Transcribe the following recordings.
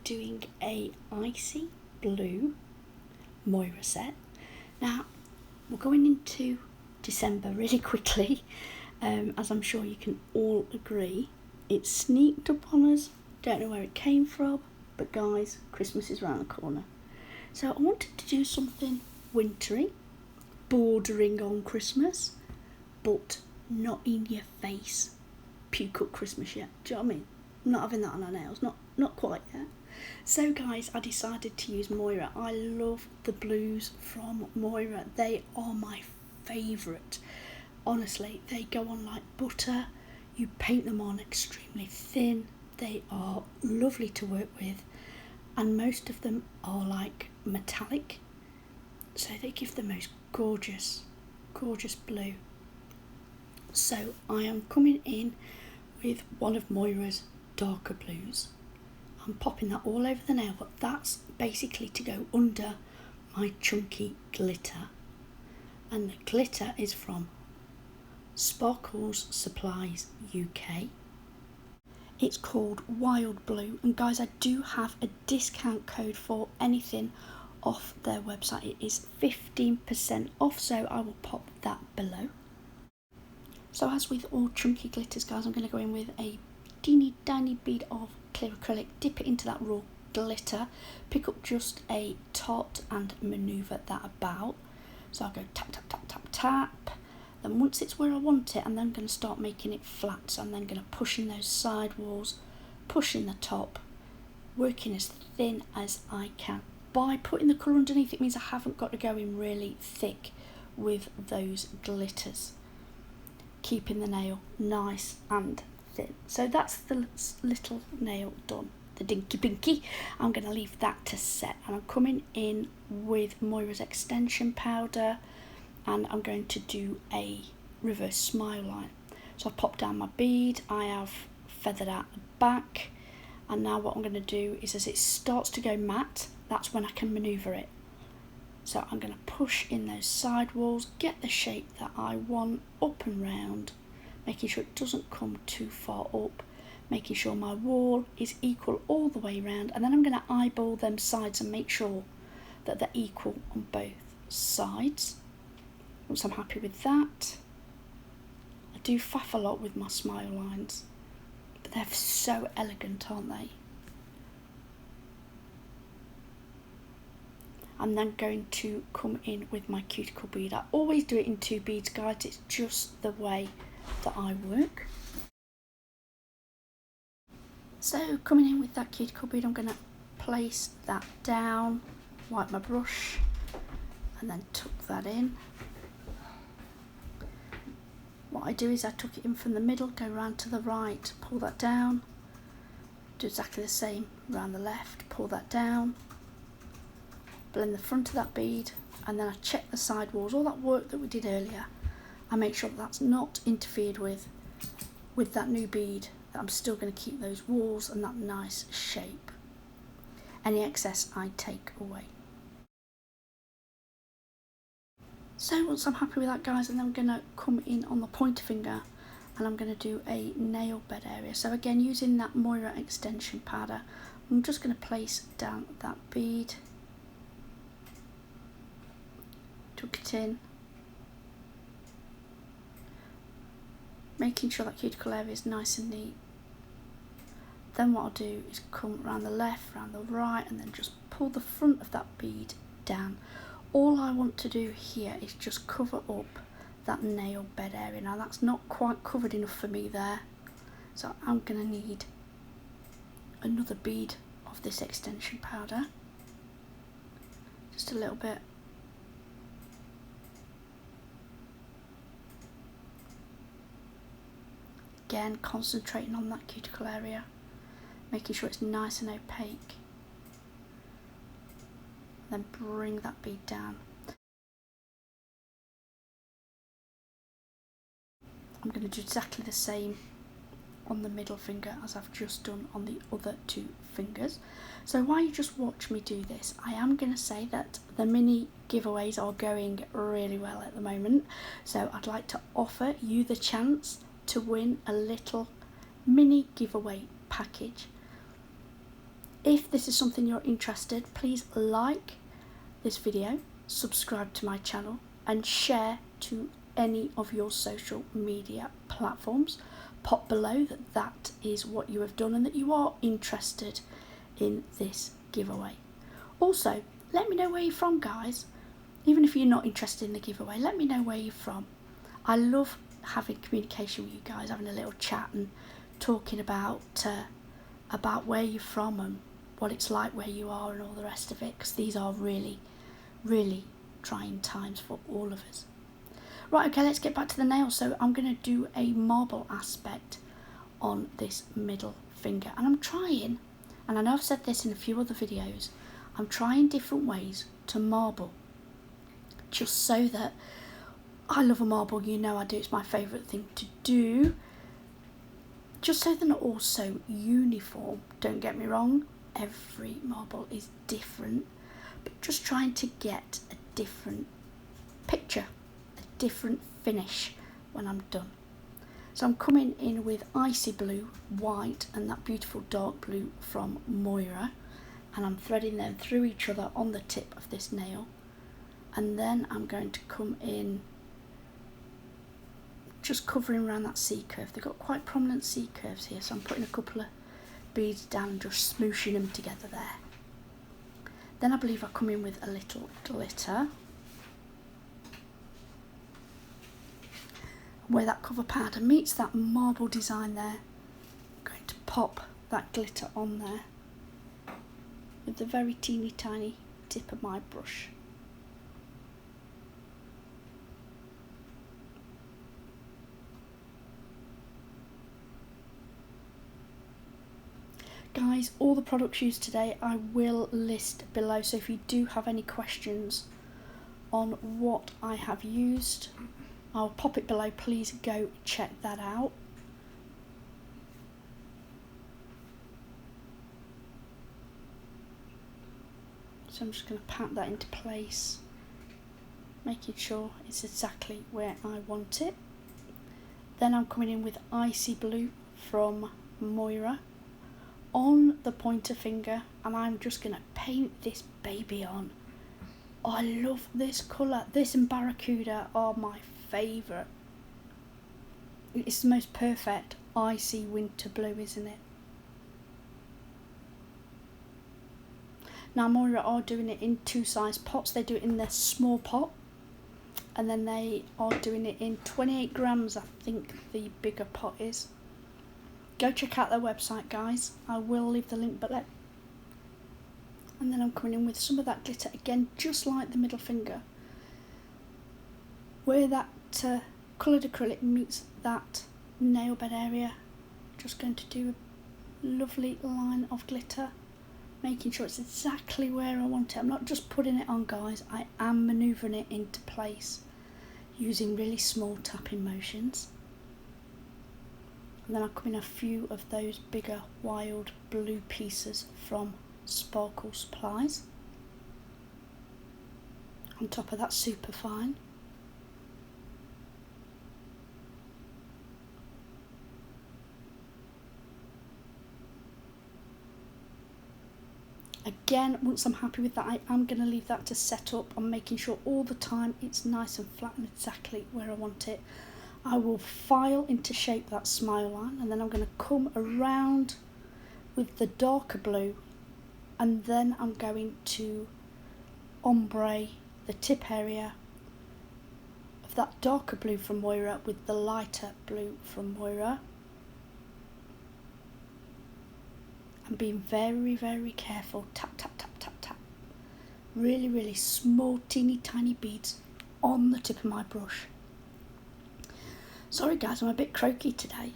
doing a Icy Blue Moyra set. Now, we're going into December really quickly, as I'm sure you can all agree. It sneaked up on us, don't know where it came from, but guys, Christmas is around the corner. So I wanted to do something wintry, bordering on Christmas, but not in your face, puke up Christmas yet. Do you know what I mean? I'm not having that on our nails, not quite yet. So guys, I decided to use Moyra. I love the blues from Moyra. They are my favourite. Honestly, they go on like butter. You paint them on extremely thin. They are lovely to work with, and most of them are like metallic, so they give the most gorgeous blue. So I am coming in with one of Moyra's darker blues. I'm popping that all over the nail, but that's basically to go under my chunky glitter, and the glitter is from Sparkles Supplies UK. It's called Wild Blue, and guys, I do have a discount code for anything off their website. It is 15% off, so I will pop that below. So as with all chunky glitters, guys, I'm going to go in with a teeny tiny bead of clear acrylic, dip it into that raw glitter, pick up just a tot and manoeuvre that about. So I'll go tap, tap, tap, tap, tap. Then once it's where I want it, I'm then going to start making it flat. So I'm then going to push in those side walls, push in the top, working as thin as I can. By putting the colour underneath, it means I haven't got to go in really thick with those glitters, keeping the nail nice and thin. So that's the little nail done, the dinky pinky. I'm going to leave that to set, and I'm coming in with Moyra's extension powder, and I'm going to do a reverse smile line. So I've popped down my bead, I have feathered out the back, and now what I'm going to do is, as it starts to go matte, that's when I can manoeuvre it. So I'm going to push in those side walls, get the shape that I want, up and round, making sure it doesn't come too far up, making sure my wall is equal all the way around, and then I'm going to eyeball them sides and make sure that they're equal on both sides. Once I'm happy with that, I do faff a lot with my smile lines, but they're so elegant, aren't they? I'm then going to come in with my cuticle bead. I always do it in 2 beads, guys. It's just the way that I work. So coming in with that cuticle bead, I'm going to place that down, wipe my brush, and then tuck that in. What I do is I tuck it in from the middle, go round to the right, pull that down, do exactly the same round the left, pull that down, blend the front of that bead, and then I check the side walls, all that work that we did earlier. I make sure that that's not interfered with that new bead, that I'm still going to keep those walls and that nice shape. Any excess I take away. So once I'm happy with that, guys, and then I'm going to come in on the pointer finger, and I'm going to do a nail bed area. So again, using that Moyra extension powder, I'm just going to place down that bead, tuck it in, making sure that cuticle area is nice and neat. Then what I'll do is come around the left, around the right, and then just pull the front of that bead down. All I want to do here is just cover up that nail bed area. Now that's not quite covered enough for me there, so I'm going to need another bead of this extension powder, just a little bit. Again, concentrating on that cuticle area, making sure it's nice and opaque. Then bring that bead down. I'm going to do exactly the same on the middle finger as I've just done on the other 2 fingers. So while you just watch me do this, I am going to say that the mini giveaways are going really well at the moment. So I'd like to offer you the chance to win a little mini giveaway package. If this is something you're interested, please like this video, subscribe to my channel and share to any of your social media platforms. Pop below that is what you have done and that you are interested in this giveaway. Also, let me know where you're from, guys. Even if you're not interested in the giveaway, let me know where you're from. I love having communication with you guys, having a little chat and talking about where you're from and what it's like where you are and all the rest of it, because these are really, really trying times for all of us. Right, okay, let's get back to the nails. So I'm going to do a marble aspect on this middle finger, and I'm trying, and I know I've said this in a few other videos, I'm trying different ways to marble, just so that I love a marble, you know I do, it's my favourite thing to do, just so they're not all so uniform. Don't get me wrong, every marble is different, but just trying to get a different picture, a different finish when I'm done. So I'm coming in with Icy Blue, white, and that beautiful dark blue from Moyra, and I'm threading them through each other on the tip of this nail. And then I'm going to come in just covering around that C curve. They've got quite prominent C curves here, so I'm putting a couple of beads down and just smooshing them together there. Then I believe I come in with a little glitter. Where that cover powder meets that marble design there, I'm going to pop that glitter on there with the very teeny tiny tip of my brush. Guys, all the products used today I will list below, so if you do have any questions on what I have used, I'll pop it below. Please go check that out. So I'm just going to pat that into place, making sure it's exactly where I want it. Then I'm coming in with Icy Blue from Moyra on the pointer finger, and I'm just going to paint this baby on. Oh, I love this colour. This and Barracuda are my favourite. It's the most perfect icy winter blue, isn't it? Now Moyra are doing it in two size pots. They do it in their small pot, and then they are doing it in 28 grams, I think the bigger pot is. Go check out their website, guys. I will leave the link below. And then I'm coming in with some of that glitter again, just like the middle finger, where that coloured acrylic meets that nail bed area. Just going to do a lovely line of glitter, making sure it's exactly where I want it. I'm not just putting it on, guys, I am manoeuvring it into place using really small tapping motions. And then I'll come in a few of those bigger wild blue pieces from Sparkle Supplies on top of that super fine. Again, once I'm happy with that, I am going to leave that to set up. I'm making sure all the time it's nice and flat and exactly where I want it. I will file into shape that smile line, and then I'm going to come around with the darker blue, and then I'm going to ombre the tip area of that darker blue from Moyra with the lighter blue from Moyra. And being very, very careful. Tap, tap, tap, tap, tap. Really, really small, teeny, tiny beads on the tip of my brush. Sorry guys, I'm a bit croaky today.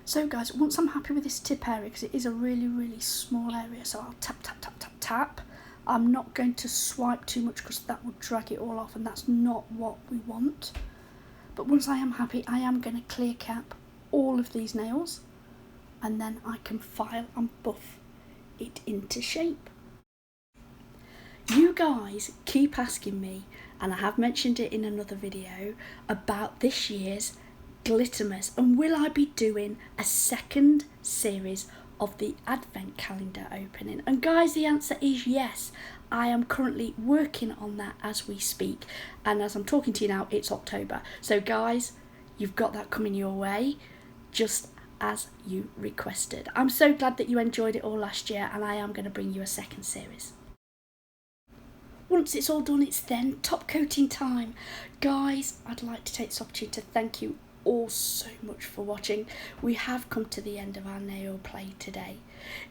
So guys, once I'm happy with this tip area, because it is a really, really small area, so I'll tap, tap, tap, tap, tap. I'm not going to swipe too much because that will drag it all off, and that's not what we want. But once I am happy, I am going to clear cap all of these nails, and then I can file and buff it into shape. You guys keep asking me, and I have mentioned it in another video, about this year's Glittermas, and will I be doing a second series of the advent calendar opening? And guys, the answer is yes. I am currently working on that as we speak, and as I'm talking to you now, it's October. So guys, you've got that coming your way, just as you requested. I'm so glad that you enjoyed it all last year, and I am going to bring you a second series. Once it's all done, it's then top coating time. Guys, I'd like to take this opportunity to thank you all so much for watching. We have come to the end of our nail play today.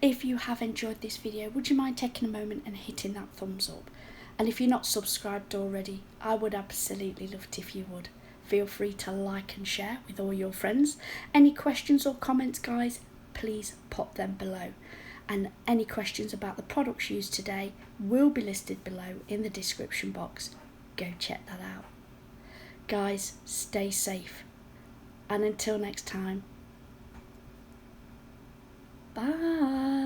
If you have enjoyed this video, would you mind taking a moment and hitting that thumbs up? And if you're not subscribed already, I would absolutely love it if you would. Feel free to like and share with all your friends. Any questions or comments, guys, please pop them below. And any questions about the products used today will be listed below in the description box. Go check that out. Guys, stay safe. And until next time, bye.